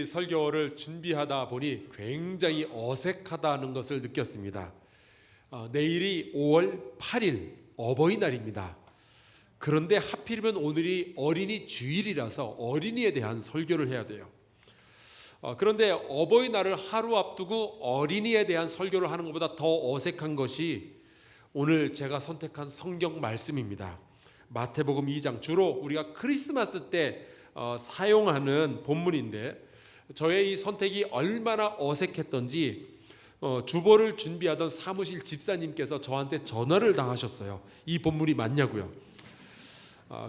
이 설교를 준비하다 보니 굉장히 어색하다는 것을 느꼈습니다. 내일이 5월 8일 어버이날입니다. 그런데 하필이면 오늘이 어린이 주일이라서 어린이에 대한 설교를 해야 돼요. 그런데 어버이날을 하루 앞두고 어린이에 대한 설교를 하는 것보다 더 어색한 것이 오늘 제가 선택한 성경 말씀입니다. 마태복음 2장, 주로 우리가 크리스마스 때 사용하는 본문인데, 저의 이 선택이 얼마나 어색했던지 주보를 준비하던 사무실 집사님께서 저한테 전화를 다 하셨어요. 이 본문이 맞냐고요.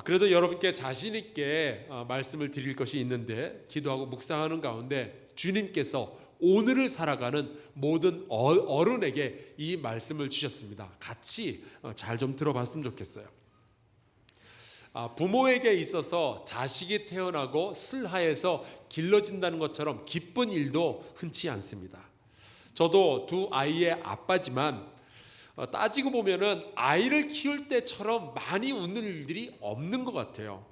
그래도 여러분께 자신 있게 말씀을 드릴 것이 있는데, 기도하고 묵상하는 가운데 주님께서 오늘을 살아가는 모든 어른에게 이 말씀을 주셨습니다. 같이 잘 좀 들어봤으면 좋겠어요. 부모에게 있어서 자식이 태어나고 슬하에서 길러진다는 것처럼 기쁜 일도 흔치 않습니다. 저도 두 아이의 아빠지만 따지고 보면은 아이를 키울 때처럼 많이 웃는 일들이 없는 것 같아요.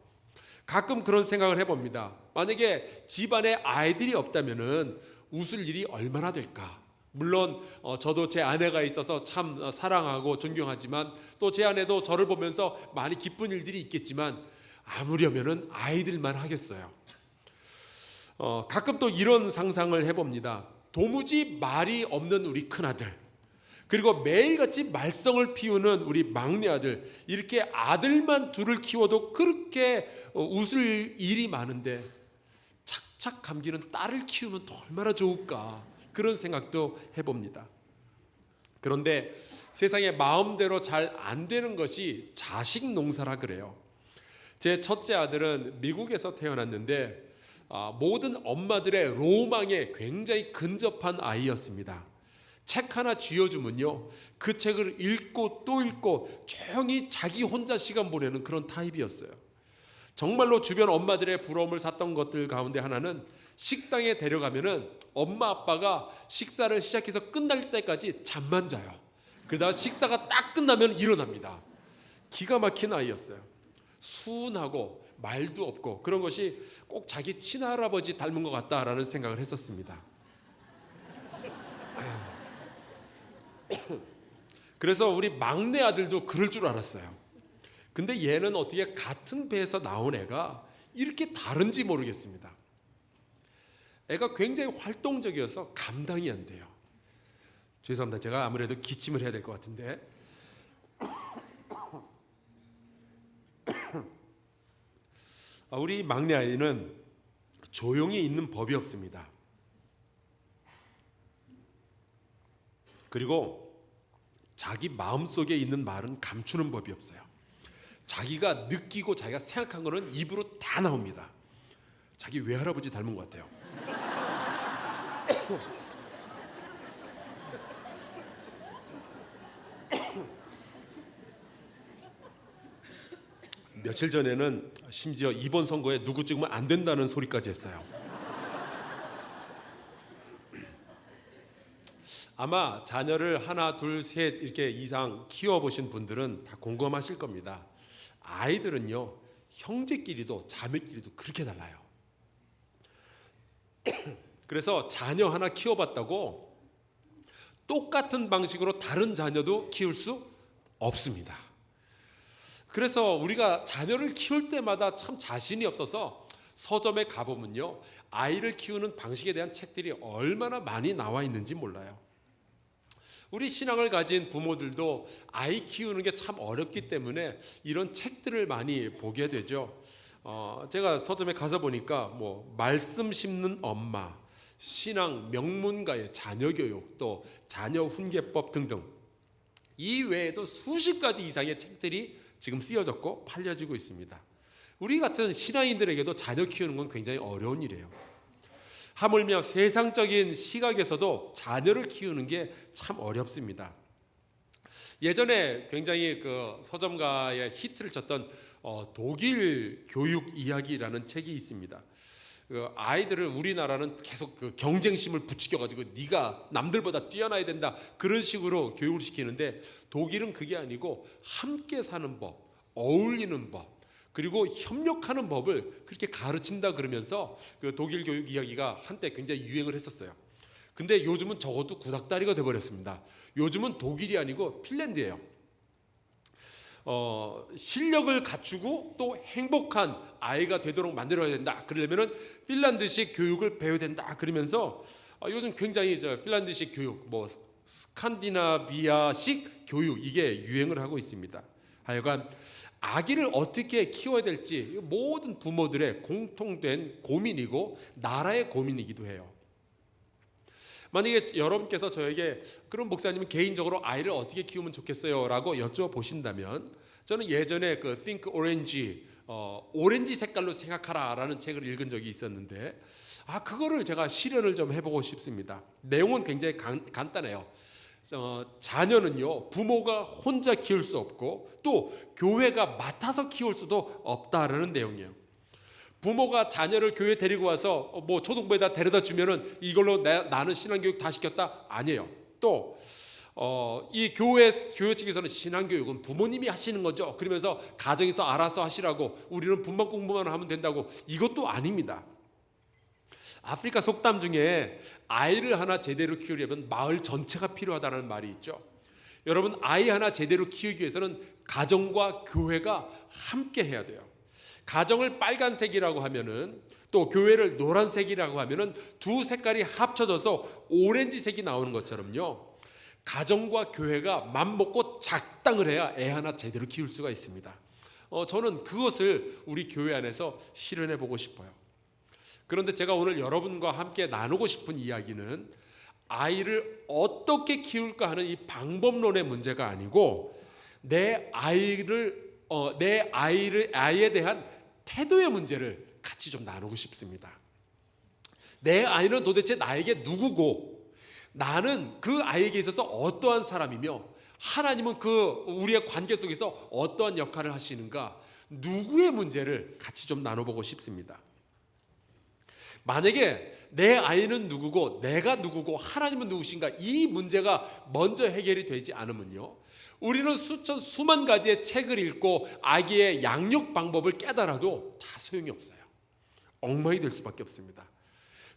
가끔 그런 생각을 해봅니다. 만약에 집안에 아이들이 없다면은 웃을 일이 얼마나 될까? 물론 저도 제 아내가 있어서 참 사랑하고 존경하지만, 또 제 아내도 저를 보면서 많이 기쁜 일들이 있겠지만 아무려면은 아이들만 하겠어요. 가끔 또 이런 상상을 해봅니다. 도무지 말이 없는 우리 큰아들, 그리고 매일같이 말썽을 피우는 우리 막내 아들, 이렇게 아들만 둘을 키워도 그렇게 웃을 일이 많은데 착착 감기는 딸을 키우면 또 얼마나 좋을까, 그런 생각도 해봅니다. 그런데 세상에 마음대로 잘 안 되는 것이 자식 농사라 그래요. 제 첫째 아들은 미국에서 태어났는데 모든 엄마들의 로망에 굉장히 근접한 아이였습니다. 책 하나 쥐어주면요, 그 책을 읽고 또 읽고 조용히 자기 혼자 시간 보내는 그런 타입이었어요. 정말로 주변 엄마들의 부러움을 샀던 것들 가운데 하나는, 식당에 데려가면은 엄마 아빠가 식사를 시작해서 끝날 때까지 잠만 자요. 그러다가 식사가 딱 끝나면 일어납니다. 기가 막힌 아이였어요. 순하고 말도 없고, 그런 것이 꼭 자기 친할아버지 닮은 것 같다라는 생각을 했었습니다. 그래서 우리 막내 아들도 그럴 줄 알았어요. 근데 얘는 어떻게 같은 배에서 나온 애가 이렇게 다른지 모르겠습니다. 애가 굉장히 활동적이어서 감당이 안 돼요. 죄송합니다. 제가 아무래도 기침을 해야 될 것 같은데. 우리 막내 아이는 조용히 있는 법이 없습니다. 그리고 자기 마음속에 있는 말은 감추는 법이 없어요. 자기가 느끼고 자기가 생각한 거는 입으로 다 나옵니다. 자기 외할아버지 닮은 것 같아요. 며칠 전에는 심지어 이번 선거에 누구 찍으면 안 된다는 소리까지 했어요. 아마 자녀를 하나, 둘, 셋 이렇게 이상 키워보신 분들은 다 공감하실 겁니다. 아이들은요, 형제끼리도 자매끼리도 그렇게 달라요. 그래서 자녀 하나 키워봤다고 똑같은 방식으로 다른 자녀도 키울 수 없습니다. 그래서 우리가 자녀를 키울 때마다 참 자신이 없어서 서점에 가보면요, 아이를 키우는 방식에 대한 책들이 얼마나 많이 나와 있는지 몰라요. 우리 신앙을 가진 부모들도 아이 키우는 게 참 어렵기 때문에 이런 책들을 많이 보게 되죠. 제가 서점에 가서 보니까 말씀 심는 엄마, 신앙 명문가의 자녀 교육, 또 자녀 훈계법 등등, 이 외에도 수십 가지 이상의 책들이 지금 쓰여졌고 팔려지고 있습니다. 우리 같은 신앙인들에게도 자녀 키우는 건 굉장히 어려운 일이에요. 하물며 세상적인 시각에서도 자녀를 키우는 게 참 어렵습니다. 예전에 굉장히 그 서점가의 히트를 쳤던 독일 교육 이야기라는 책이 있습니다. 아이들을 우리나라는 계속 그 경쟁심을 부추겨가지고 네가 남들보다 뛰어나야 된다, 그런 식으로 교육을 시키는데, 독일은 그게 아니고 함께 사는 법, 어울리는 법, 그리고 협력하는 법을 그렇게 가르친다 그러면서 그 독일 교육 이야기가 한때 굉장히 유행을 했었어요. 근데 요즘은 적어도 구닥다리가 돼버렸습니다. 요즘은 독일이 아니고 핀란드예요. 실력을 갖추고 또 행복한 아이가 되도록 만들어야 된다. 그러려면은 핀란드식 교육을 배워야 된다. 그러면서 요즘 굉장히 핀란드식 교육, 뭐 스칸디나비아식 교육 이게 유행을 하고 있습니다. 하여간 아기를 어떻게 키워야 될지 모든 부모들의 공통된 고민이고 나라의 고민이기도 해요. 만약에 여러분께서 저에게 그럼 목사님은 개인적으로 아이를 어떻게 키우면 좋겠어요? 라고 여쭤보신다면 저는 예전에 그 Think Orange, 오렌지 색깔로 생각하라 라는 책을 읽은 적이 있었는데 그거를 제가 실현을 좀 해보고 싶습니다. 내용은 굉장히 간단해요. 자녀는요 부모가 혼자 키울 수 없고 또 교회가 맡아서 키울 수도 없다라는 내용이에요. 부모가 자녀를 교회 데리고 와서 뭐 초등부에다 데려다 주면은 이걸로 나는 신앙교육 다 시켰다? 아니에요. 또 이 교회 측에서는 신앙교육은 부모님이 하시는 거죠. 그러면서 가정에서 알아서 하시라고 우리는 분만 공부만 하면 된다고 이것도 아닙니다. 아프리카 속담 중에 아이를 하나 제대로 키우려면 마을 전체가 필요하다는 말이 있죠. 여러분 아이 하나 제대로 키우기 위해서는 가정과 교회가 함께 해야 돼요. 가정을 빨간색이라고 하면은 또 교회를 노란색이라고 하면은 두 색깔이 합쳐져서 오렌지색이 나오는 것처럼요. 가정과 교회가 맘먹고 작당을 해야 애 하나 제대로 키울 수가 있습니다. 저는 그것을 우리 교회 안에서 실현해 보고 싶어요. 그런데 제가 오늘 여러분과 함께 나누고 싶은 이야기는 아이를 어떻게 키울까 하는 이 방법론의 문제가 아니고 내 아이에 대한 태도의 문제를 같이 좀 나누고 싶습니다. 내 아이는 도대체 나에게 누구고 나는 그 아이에게 있어서 어떠한 사람이며 하나님은 그 우리의 관계 속에서 어떠한 역할을 하시는가 누구의 문제를 같이 좀 나눠보고 싶습니다. 만약에 내 아이는 누구고 내가 누구고 하나님은 누구신가 이 문제가 먼저 해결이 되지 않으면요 우리는 수만 가지의 책을 읽고 아기의 양육 방법을 깨달아도 다 소용이 없어요. 엉망이 될 수밖에 없습니다.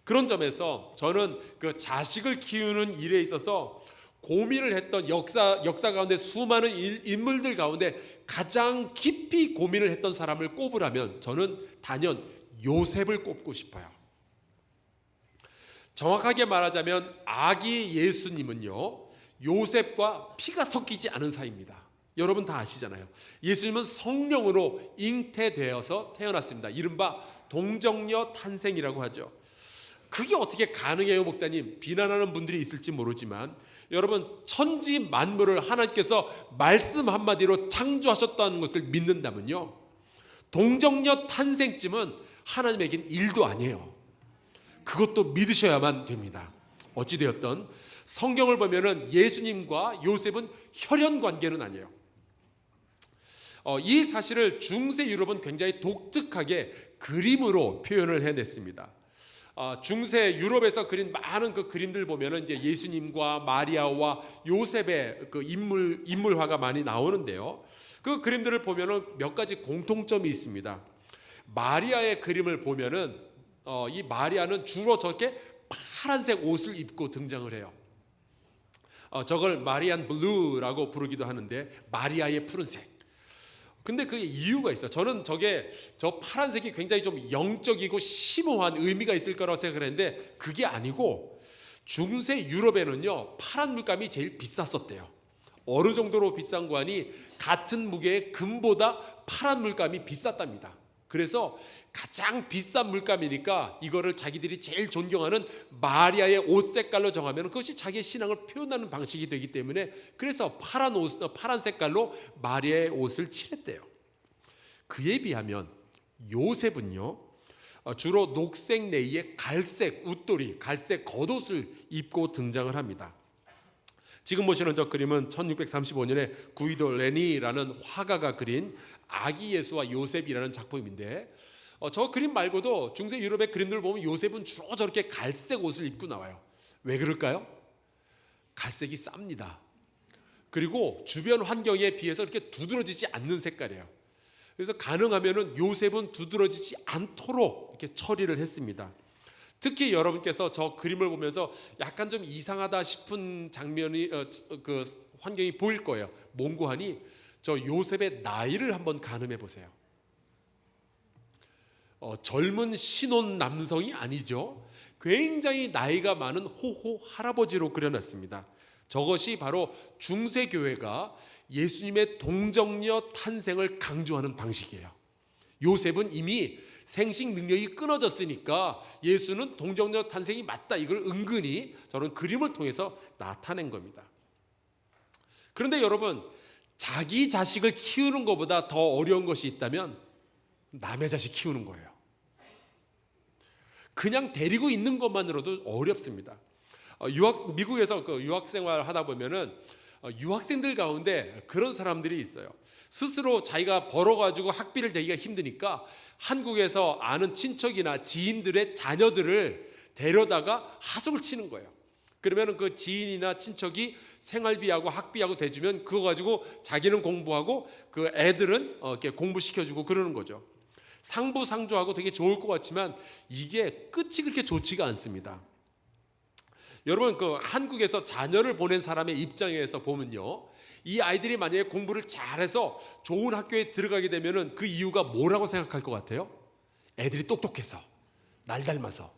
그런 점에서 저는 그 자식을 키우는 일에 있어서 고민을 했던 역사 가운데 수많은 인물들 가운데 가장 깊이 고민을 했던 사람을 꼽으라면 저는 단연 요셉을 꼽고 싶어요. 정확하게 말하자면 아기 예수님은요 요셉과 피가 섞이지 않은 사이입니다. 여러분 다 아시잖아요. 예수님은 성령으로 잉태되어서 태어났습니다. 이른바 동정녀 탄생이라고 하죠. 그게 어떻게 가능해요 목사님? 비난하는 분들이 있을지 모르지만 여러분 천지 만물을 하나님께서 말씀 한마디로 창조하셨다는 것을 믿는다면요 동정녀 탄생쯤은 하나님에겐 일도 아니에요. 그것도 믿으셔야만 됩니다. 어찌되었든 성경을 보면은 예수님과 요셉은 혈연 관계는 아니에요. 이 사실을 중세 유럽은 굉장히 독특하게 그림으로 표현을 해냈습니다. 중세 유럽에서 그린 많은 그 그림들 보면은 이제 예수님과 마리아와 요셉의 그 인물화가 많이 나오는데요. 그 그림들을 보면은 몇 가지 공통점이 있습니다. 마리아의 그림을 보면은 이 마리아는 주로 저렇게 파란색 옷을 입고 등장을 해요. 저걸 마리안 블루라고 부르기도 하는데 마리아의 푸른색. 근데 그게 이유가 있어요. 저는 저 파란색이 굉장히 좀 영적이고 심오한 의미가 있을 거라고 생각을 했는데 그게 아니고 중세 유럽에는요 파란 물감이 제일 비쌌었대요. 어느 정도로 비싼 거 아니 같은 무게의 금보다 파란 물감이 비쌌답니다. 그래서 가장 비싼 물감이니까 이거를 자기들이 제일 존경하는 마리아의 옷 색깔로 정하면 그것이 자기의 신앙을 표현하는 방식이 되기 때문에 그래서 파란 색깔로 마리아의 옷을 칠했대요. 그에 비하면 요셉은요 주로 녹색 내의에 갈색 웃돌이, 갈색 겉옷을 입고 등장을 합니다. 지금 보시는 저 그림은 1635년에 구이도 레니라는 화가가 그린 아기 예수와 요셉이라는 작품인데 저 그림 말고도 중세 유럽의 그림들을 보면 요셉은 주로 저렇게 갈색 옷을 입고 나와요. 왜 그럴까요? 갈색이 쌉니다. 그리고 주변 환경에 비해서 이렇게 두드러지지 않는 색깔이에요. 그래서 가능하면은 요셉은 두드러지지 않도록 이렇게 처리를 했습니다. 특히 여러분께서 저 그림을 보면서 약간 좀 이상하다 싶은 장면이 그 환경이 보일 거예요. 뭔고 하니 저 요셉의 나이를 한번 가늠해 보세요. 젊은 신혼 남성이 아니죠. 굉장히 나이가 많은 호호 할아버지로 그려놨습니다. 저것이 바로 중세교회가 예수님의 동정녀 탄생을 강조하는 방식이에요. 요셉은 이미 생식 능력이 끊어졌으니까 예수는 동정녀 탄생이 맞다, 이걸 은근히 저런 그림을 통해서 나타낸 겁니다. 그런데 여러분, 자기 자식을 키우는 것보다 더 어려운 것이 있다면 남의 자식 키우는 거예요. 그냥 데리고 있는 것만으로도 어렵습니다. 미국에서 그 유학 생활 하다 보면은 유학생들 가운데 그런 사람들이 있어요. 스스로 자기가 벌어가지고 학비를 내기가 힘드니까 한국에서 아는 친척이나 지인들의 자녀들을 데려다가 하숙을 치는 거예요. 그러면 그 지인이나 친척이 생활비하고 학비하고 대주면 그거 가지고 자기는 공부하고 그 애들은 이렇게 공부시켜주고 그러는 거죠. 상부상조하고 되게 좋을 것 같지만 이게 끝이 그렇게 좋지가 않습니다. 여러분, 그 한국에서 자녀를 보낸 사람의 입장에서 보면요, 이 아이들이 만약에 공부를 잘해서 좋은 학교에 들어가게 되면은 그 이유가 뭐라고 생각할 것 같아요? 애들이 똑똑해서, 날 닮아서.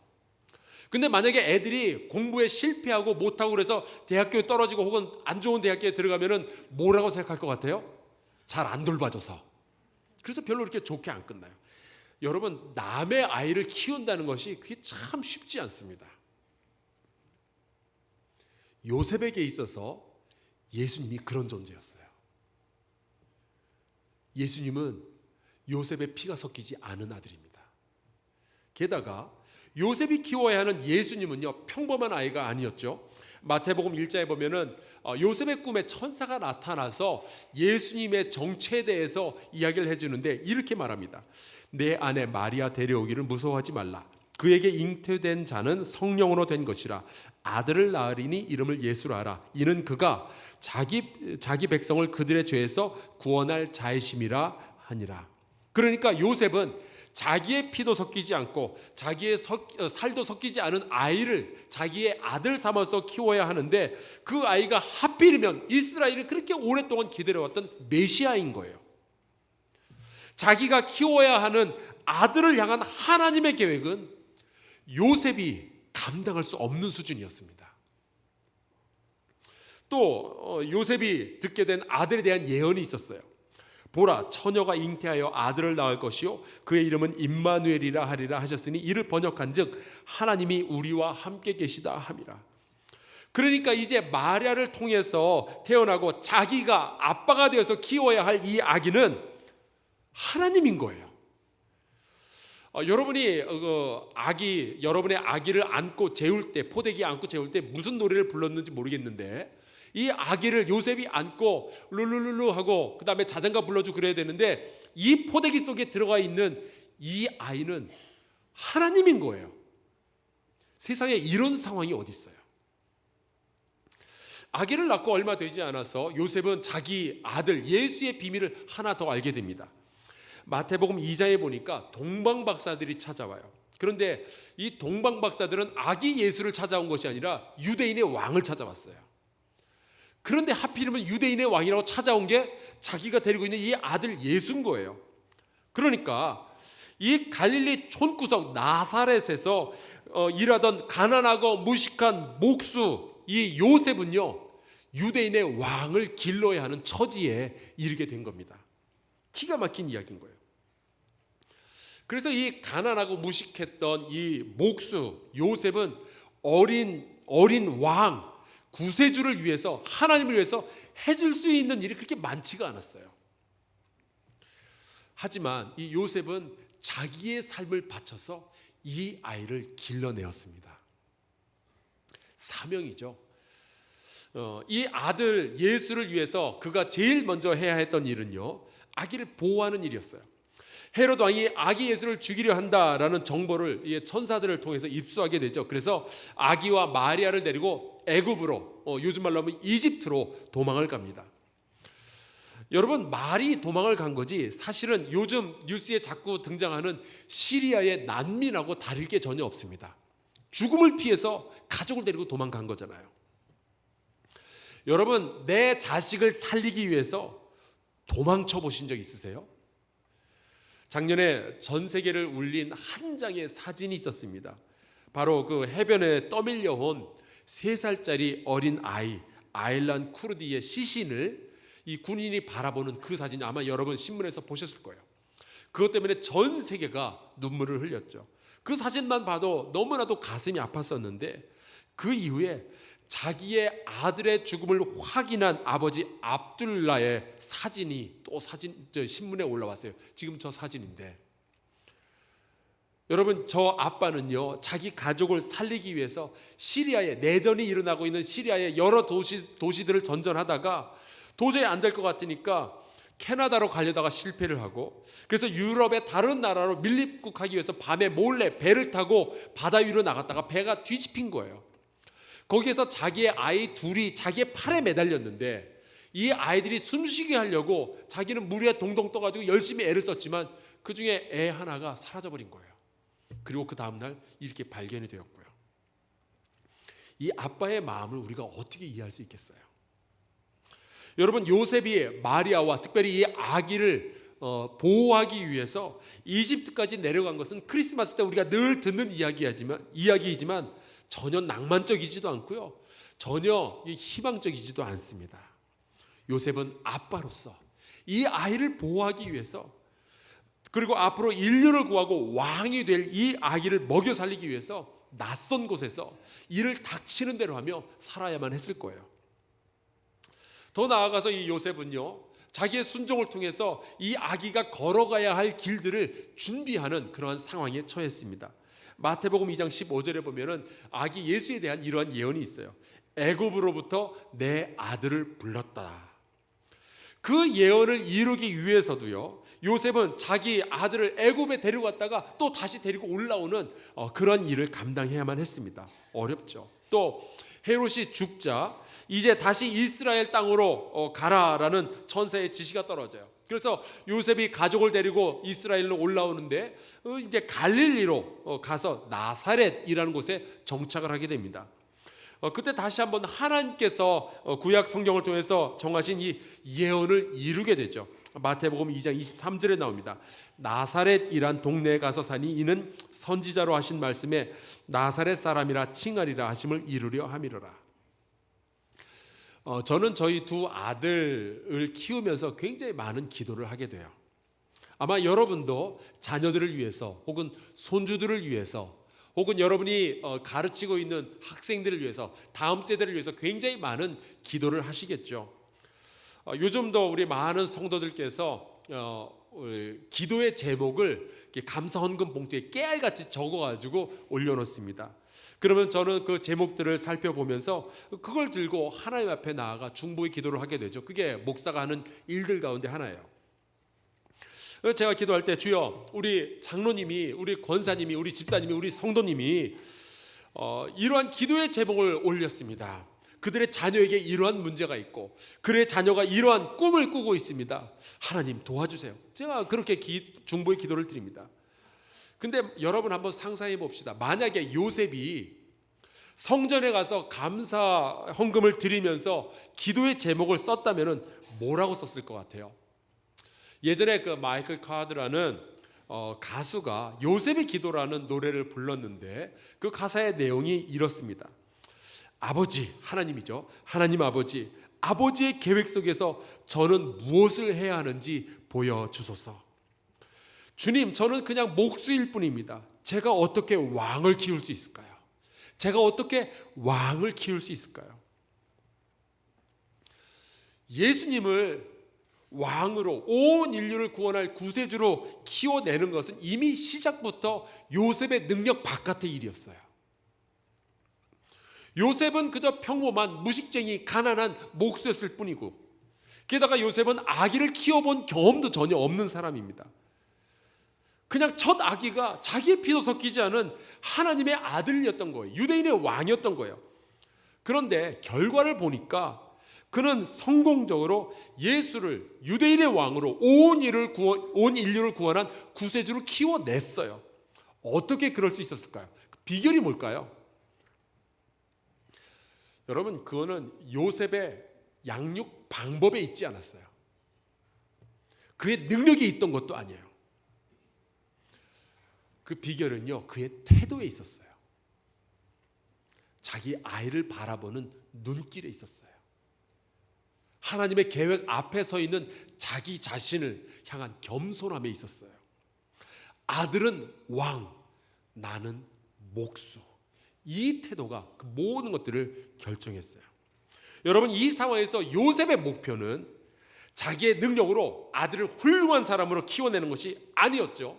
근데 만약에 애들이 공부에 실패하고 못하고 그래서 대학교에 떨어지고 혹은 안 좋은 대학교에 들어가면은 뭐라고 생각할 것 같아요? 잘 안 돌봐줘서. 그래서 별로 그렇게 좋게 안 끝나요. 여러분, 남의 아이를 키운다는 것이 그게 참 쉽지 않습니다. 요셉에게 있어서 예수님이 그런 존재였어요. 예수님은 요셉의 피가 섞이지 않은 아들입니다. 게다가 요셉이 키워야 하는 예수님은요, 평범한 아이가 아니었죠. 마태복음 1장에 보면은 요셉의 꿈에 천사가 나타나서 예수님의 정체에 대해서 이야기를 해주는데 이렇게 말합니다. 내 아내 마리아 데려오기를 무서워하지 말라. 그에게 잉태된 자는 성령으로 된 것이라. 아들을 낳으리니 이름을 예수라 하라. 이는 그가 자기 백성을 그들의 죄에서 구원할 자이심이라 하니라. 그러니까 요셉은 자기의 피도 섞이지 않고 자기의 살도 섞이지 않은 아이를 자기의 아들 삼아서 키워야 하는데 그 아이가 하필이면 이스라엘이 그렇게 오랫동안 기다려왔던 메시아인 거예요. 자기가 키워야 하는 아들을 향한 하나님의 계획은 요셉이 감당할 수 없는 수준이었습니다. 또 요셉이 듣게 된 아들에 대한 예언이 있었어요. 보라, 처녀가 잉태하여 아들을 낳을 것이요 그의 이름은 임마누엘이라 하리라 하셨으니 이를 번역한즉 하나님이 우리와 함께 계시다 함이라. 그러니까 이제 마리아를 통해서 태어나고 자기가 아빠가 되어서 키워야 할 이 아기는 하나님인 거예요. 여러분이 여러분의 아기를 안고 재울 때, 포대기에 안고 재울 때 무슨 노래를 불렀는지 모르겠는데 이 아기를 요셉이 안고 룰루룰루 하고 그 다음에 자장가 불러주고 그래야 되는데 이 포대기 속에 들어가 있는 이 아이는 하나님인 거예요. 세상에 이런 상황이 어디 있어요? 아기를 낳고 얼마 되지 않아서 요셉은 자기 아들 예수의 비밀을 하나 더 알게 됩니다. 마태복음 2장에 보니까 동방박사들이 찾아와요. 그런데 이 동방박사들은 아기 예수를 찾아온 것이 아니라 유대인의 왕을 찾아왔어요. 그런데 하필이면 유대인의 왕이라고 찾아온 게 자기가 데리고 있는 이 아들 예수인 거예요. 그러니까 이 갈릴리 촌구석 나사렛에서 일하던 가난하고 무식한 목수 이 요셉은요, 유대인의 왕을 길러야 하는 처지에 이르게 된 겁니다. 기가 막힌 이야기인 거예요. 그래서 이 가난하고 무식했던 이 목수 요셉은 어린 왕 구세주를 위해서, 하나님을 위해서 해줄 수 있는 일이 그렇게 많지가 않았어요. 하지만 이 요셉은 자기의 삶을 바쳐서 이 아이를 길러내었습니다. 사명이죠. 이 아들 예수를 위해서 그가 제일 먼저 해야 했던 일은요, 아기를 보호하는 일이었어요. 헤롯 왕이 아기 예수를 죽이려 한다라는 정보를 천사들을 통해서 입수하게 되죠. 그래서 아기와 마리아를 데리고 애굽으로, 요즘 말로 하면 이집트로 도망을 갑니다. 여러분, 말이 도망을 간 거지 사실은 요즘 뉴스에 자꾸 등장하는 시리아의 난민하고 다를 게 전혀 없습니다. 죽음을 피해서 가족을 데리고 도망간 거잖아요. 여러분, 내 자식을 살리기 위해서 도망쳐 보신 적 있으세요? 작년에 전 세계를 울린 한 장의 사진이 있었습니다. 바로 그 해변에 떠밀려 온 3살짜리 어린 아이 아일란 쿠르디의 시신을 이 군인이 바라보는 그 사진, 아마 여러분 신문에서 보셨을 거예요. 그것 때문에 전 세계가 눈물을 흘렸죠. 그 사진만 봐도 너무나도 가슴이 아팠었는데 그 이후에 자기의 아들의 죽음을 확인한 아버지 압둘라의 사진이 또 신문에 올라왔어요. 지금 저 사진인데, 여러분, 저 아빠는요 자기 가족을 살리기 위해서 시리아에, 내전이 일어나고 있는 시리아의 여러 도시들을 전전하다가 도저히 안 될 것 같으니까 캐나다로 가려다가 실패를 하고, 그래서 유럽의 다른 나라로 밀립국하기 위해서 밤에 몰래 배를 타고 바다 위로 나갔다가 배가 뒤집힌 거예요. 거기에서 자기의 아이 둘이 자기의 팔에 매달렸는데 이 아이들이 숨쉬게 하려고 자기는 물 위에 동동 떠가지고 열심히 애를 썼지만 그 중에 애 하나가 사라져버린 거예요. 그리고 그 다음날 이렇게 발견이 되었고요. 이 아빠의 마음을 우리가 어떻게 이해할 수 있겠어요? 여러분, 요셉이 마리아와 특별히 이 아기를 보호하기 위해서 이집트까지 내려간 것은 크리스마스 때 우리가 늘 듣는 이야기이지만 전혀 낭만적이지도 않고요, 전혀 희망적이지도 않습니다. 요셉은 아빠로서 이 아이를 보호하기 위해서, 그리고 앞으로 인류를 구하고 왕이 될 이 아기를 먹여 살리기 위해서 낯선 곳에서 이를 닥치는 대로 하며 살아야만 했을 거예요. 더 나아가서 이 요셉은요 자기의 순종을 통해서 이 아기가 걸어가야 할 길들을 준비하는 그러한 상황에 처했습니다. 마태복음 2장 15절에 보면은 아기 예수에 대한 이러한 예언이 있어요. 애굽으로부터 내 아들을 불렀다. 그 예언을 이루기 위해서도요 요셉은 자기 아들을 애굽에 데려갔다가 또 다시 데리고 올라오는 그런 일을 감당해야만 했습니다. 어렵죠. 또 헤롯이 죽자 이제 다시 이스라엘 땅으로 가라라는 천사의 지시가 떨어져요. 그래서 요셉이 가족을 데리고 이스라엘로 올라오는데 이제 갈릴리로 가서 나사렛이라는 곳에 정착을 하게 됩니다. 그때 다시 한번 하나님께서 구약 성경을 통해서 정하신 이 예언을 이루게 되죠. 마태복음 2장 23절에 나옵니다. 나사렛이란 동네에 가서 사니 이는 선지자로 하신 말씀에 나사렛 사람이라 칭하리라 하심을 이루려 함이로라. 저는 저희 두 아들을 키우면서 굉장히 많은 기도를 하게 돼요. 아마 여러분도 자녀들을 위해서 혹은 손주들을 위해서 혹은 여러분이 가르치고 있는 학생들을 위해서, 다음 세대를 위해서 굉장히 많은 기도를 하시겠죠. 요즘도 우리 많은 성도들께서 기도의 제목을 감사 헌금 봉투에 깨알같이 적어가지고 올려놓습니다. 그러면 저는 그 제목들을 살펴보면서 그걸 들고 하나님 앞에 나아가 중보의 기도를 하게 되죠. 그게 목사가 하는 일들 가운데 하나예요. 제가 기도할 때 주여, 우리 장로님이, 우리 권사님이, 우리 집사님이, 우리 성도님이 이러한 기도의 제목을 올렸습니다. 그들의 자녀에게 이러한 문제가 있고 그의 자녀가 이러한 꿈을 꾸고 있습니다. 하나님 도와주세요. 제가 그렇게 중보의 기도를 드립니다. 근데 여러분 한번 상상해 봅시다. 만약에 요셉이 성전에 가서 감사 헌금을 드리면서 기도의 제목을 썼다면 뭐라고 썼을 것 같아요? 예전에 그 마이클 카드라는 가수가 요셉의 기도라는 노래를 불렀는데 그 가사의 내용이 이렇습니다. 아버지, 하나님이죠. 하나님 아버지, 아버지의 계획 속에서 저는 무엇을 해야 하는지 보여주소서. 주님, 저는 그냥 목수일 뿐입니다. 제가 어떻게 왕을 키울 수 있을까요? 제가 어떻게 왕을 키울 수 있을까요? 예수님을 왕으로, 온 인류를 구원할 구세주로 키워내는 것은 이미 시작부터 요셉의 능력 바깥의 일이었어요. 요셉은 그저 평범한 무식쟁이 가난한 목수였을 뿐이고, 게다가 요셉은 아기를 키워본 경험도 전혀 없는 사람입니다. 그냥 첫 아기가 자기의 피도 섞이지 않은 하나님의 아들이었던 거예요. 유대인의 왕이었던 거예요. 그런데 결과를 보니까 그는 성공적으로 예수를 유대인의 왕으로 온 인류를 구원한 구세주로 키워냈어요. 어떻게 그럴 수 있었을까요? 비결이 뭘까요? 여러분, 그거는 요셉의 양육 방법에 있지 않았어요. 그의 능력이 있던 것도 아니에요. 그 비결은요, 그의 태도에 있었어요. 자기 아이를 바라보는 눈길에 있었어요. 하나님의 계획 앞에 서 있는 자기 자신을 향한 겸손함에 있었어요. 아들은 왕, 나는 목수. 이 태도가 그 모든 것들을 결정했어요. 여러분, 이 상황에서 요셉의 목표는 자기의 능력으로 아들을 훌륭한 사람으로 키워내는 것이 아니었죠.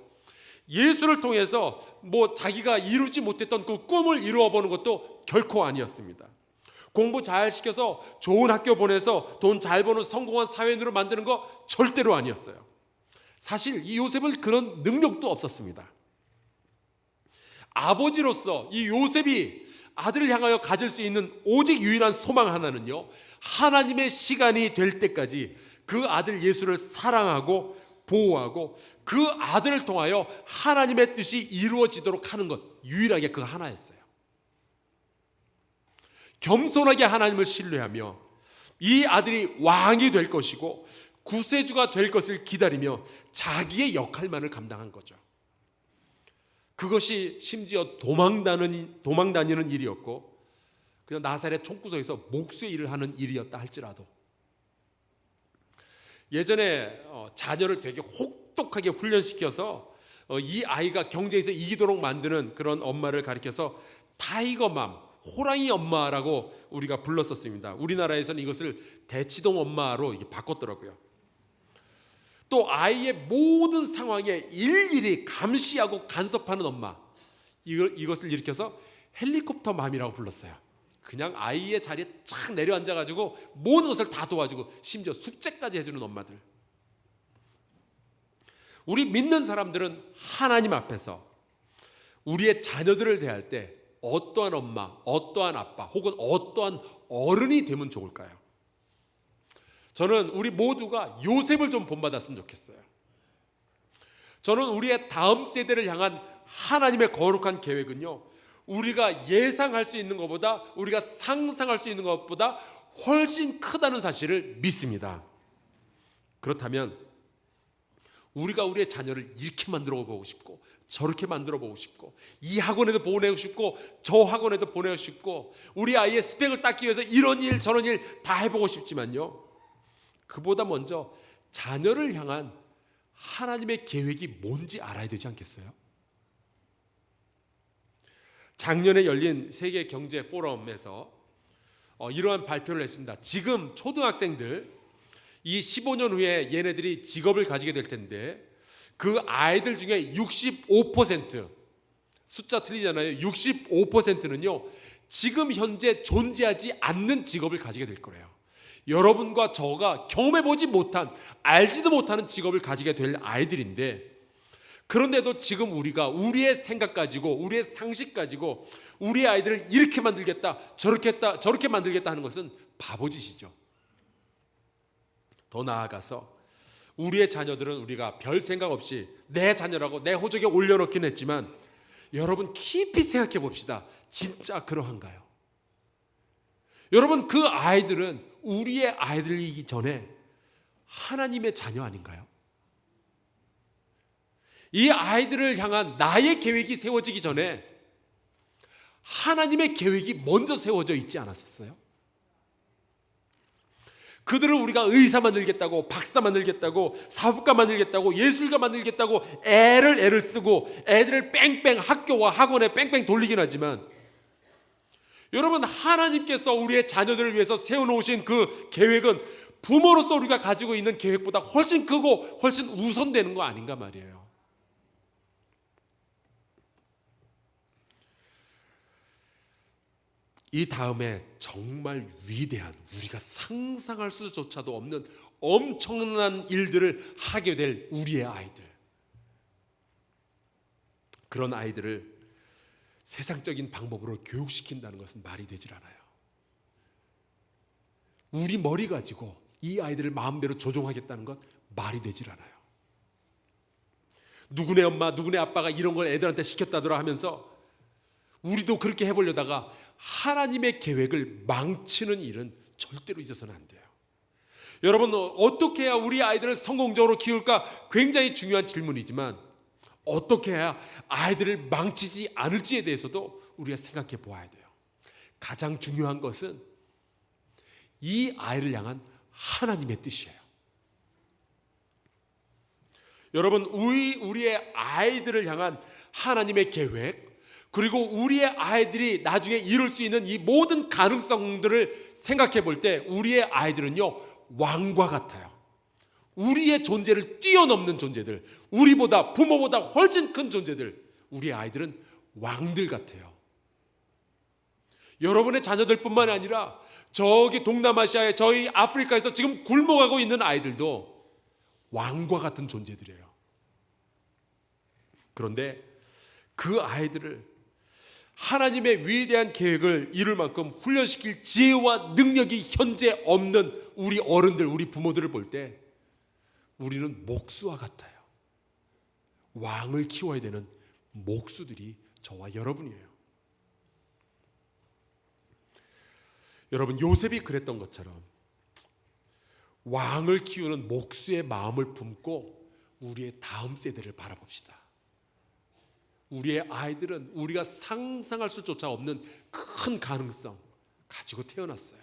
예수를 통해서 자기가 이루지 못했던 그 꿈을 이루어보는 것도 결코 아니었습니다. 공부 잘 시켜서 좋은 학교 보내서 돈 잘 버는 성공한 사회인으로 만드는 거 절대로 아니었어요. 사실 이 요셉은 그런 능력도 없었습니다. 아버지로서 이 요셉이 아들을 향하여 가질 수 있는 오직 유일한 소망 하나는요, 하나님의 시간이 될 때까지 그 아들 예수를 사랑하고 보호하고 그 아들을 통하여 하나님의 뜻이 이루어지도록 하는 것, 유일하게 그 하나였어요. 겸손하게 하나님을 신뢰하며 이 아들이 왕이 될 것이고 구세주가 될 것을 기다리며 자기의 역할만을 감당한 거죠. 그것이 심지어 도망 다니는 일이었고 그냥 나사렛 총구석에서 목수의 일을 하는 일이었다 할지라도, 예전에 자녀를 되게 혹독하게 훈련시켜서 이 아이가 경제에서 이기도록 만드는 그런 엄마를 가리켜서 타이거맘, 호랑이 엄마라고 우리가 불렀었습니다. 우리나라에서는 이것을 대치동 엄마로 바꿨더라고요. 또 아이의 모든 상황에 일일이 감시하고 간섭하는 엄마, 이것을 일으켜서 헬리콥터 맘이라고 불렀어요. 그냥 아이의 자리에 착 내려앉아가지고 모든 것을 다 도와주고 심지어 숙제까지 해주는 엄마들. 우리 믿는 사람들은 하나님 앞에서 우리의 자녀들을 대할 때 어떠한 엄마, 어떠한 아빠 혹은 어떠한 어른이 되면 좋을까요? 저는 우리 모두가 요셉을 좀 본받았으면 좋겠어요. 저는 우리의 다음 세대를 향한 하나님의 거룩한 계획은요, 우리가 예상할 수 있는 것보다, 우리가 상상할 수 있는 것보다 훨씬 크다는 사실을 믿습니다. 그렇다면 우리가 우리의 자녀를 이렇게 만들어 보고 싶고 저렇게 만들어 보고 싶고 이 학원에도 보내고 싶고 저 학원에도 보내고 싶고 우리 아이의 스펙을 쌓기 위해서 이런 일 저런 일 다 해보고 싶지만요, 그보다 먼저 자녀를 향한 하나님의 계획이 뭔지 알아야 되지 않겠어요? 작년에 열린 세계 경제 포럼에서 이러한 발표를 했습니다. 지금 초등학생들, 이 15년 후에 얘네들이 직업을 가지게 될 텐데 그 아이들 중에 65%, 숫자 틀리잖아요. 65%는요 지금 현재 존재하지 않는 직업을 가지게 될 거래요. 여러분과 저가 경험해보지 못한, 알지도 못하는 직업을 가지게 될 아이들인데, 그런데도 지금 우리가 우리의 생각 가지고 우리의 상식 가지고 우리의 아이들을 이렇게 만들겠다 저렇게 만들겠다 하는 것은 바보짓이죠. 더 나아가서 우리의 자녀들은 우리가 별 생각 없이 내 자녀라고 내 호적에 올려놓긴 했지만, 여러분 깊이 생각해 봅시다. 진짜 그러한가요? 여러분, 그 아이들은 우리의 아이들이기 전에 하나님의 자녀 아닌가요? 이 아이들을 향한 나의 계획이 세워지기 전에 하나님의 계획이 먼저 세워져 있지 않았었어요? 그들을 우리가 의사 만들겠다고, 박사 만들겠다고, 사업가 만들겠다고, 예술가 만들겠다고 애를 쓰고 애들을 뺑뺑 학교와 학원에 뺑뺑 돌리긴 하지만, 여러분, 하나님께서 우리의 자녀들을 위해서 세워놓으신 그 계획은 부모로서 우리가 가지고 있는 계획보다 훨씬 크고 훨씬 우선되는 거 아닌가 말이에요. 이 다음에 정말 위대한, 우리가 상상할 수조차도 없는 엄청난 일들을 하게 될 우리의 아이들, 그런 아이들을 세상적인 방법으로 교육시킨다는 것은 말이 되질 않아요. 우리 머리 가지고 이 아이들을 마음대로 조종하겠다는 것 말이 되질 않아요. 누구네 엄마, 누구네 아빠가 이런 걸 애들한테 시켰다더라 하면서 우리도 그렇게 해보려다가 하나님의 계획을 망치는 일은 절대로 있어서는 안 돼요. 여러분, 어떻게 해야 우리 아이들을 성공적으로 키울까? 굉장히 중요한 질문이지만 어떻게 해야 아이들을 망치지 않을지에 대해서도 우리가 생각해 보아야 돼요. 가장 중요한 것은 이 아이를 향한 하나님의 뜻이에요. 여러분, 우리의 아이들을 향한 하나님의 계획, 그리고 우리의 아이들이 나중에 이룰 수 있는 이 모든 가능성들을 생각해 볼 때 우리의 아이들은요, 왕과 같아요. 우리의 존재를 뛰어넘는 존재들, 우리보다 부모보다 훨씬 큰 존재들, 우리의 아이들은 왕들 같아요. 여러분의 자녀들뿐만 아니라 저기 동남아시아에, 저희 아프리카에서 지금 굶어가고 있는 아이들도 왕과 같은 존재들이에요. 그런데 그 아이들을 하나님의 위대한 계획을 이룰 만큼 훈련시킬 지혜와 능력이 현재 없는 우리 어른들, 우리 부모들을 볼 때 우리는 목수와 같아요. 왕을 키워야 되는 목수들이 저와 여러분이에요. 여러분, 요셉이 그랬던 것처럼 왕을 키우는 목수의 마음을 품고 우리의 다음 세대를 바라봅시다. 우리의 아이들은 우리가 상상할 수조차 없는 큰 가능성 가지고 태어났어요.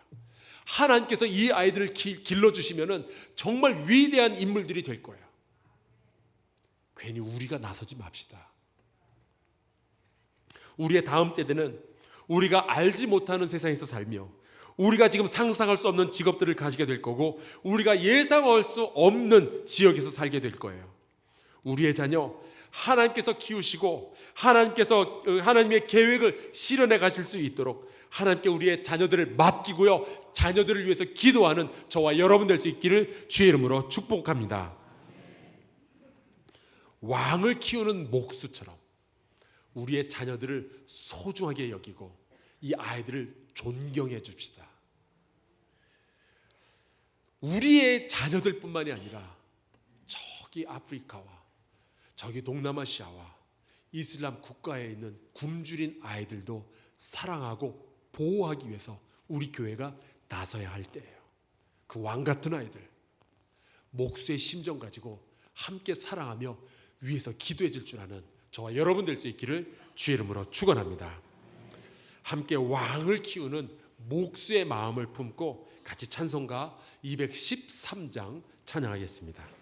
하나님께서 이 아이들을 길러주시면 정말 위대한 인물들이 될 거예요. 괜히 우리가 나서지 맙시다. 우리의 다음 세대는 우리가 알지 못하는 세상에서 살며 우리가 지금 상상할 수 없는 직업들을 가지게 될 거고 우리가 예상할 수 없는 지역에서 살게 될 거예요. 우리의 자녀 하나님께서 키우시고 하나님께서 하나님의 계획을 실현해 가실 수 있도록 하나님께 우리의 자녀들을 맡기고요, 자녀들을 위해서 기도하는 저와 여러분 될 수 있기를 주의 이름으로 축복합니다. 왕을 키우는 목수처럼 우리의 자녀들을 소중하게 여기고 이 아이들을 존경해 줍시다. 우리의 자녀들뿐만이 아니라 저기 아프리카와 저기 동남아시아와 이슬람 국가에 있는 굶주린 아이들도 사랑하고 보호하기 위해서 우리 교회가 나서야 할 때예요. 그 왕 같은 아이들, 목수의 심정 가지고 함께 사랑하며 위해서 기도해 줄 줄 아는 저와 여러분 될 수 있기를 주의 이름으로 축원합니다. 함께 왕을 키우는 목수의 마음을 품고 같이 찬송가 213장 찬양하겠습니다.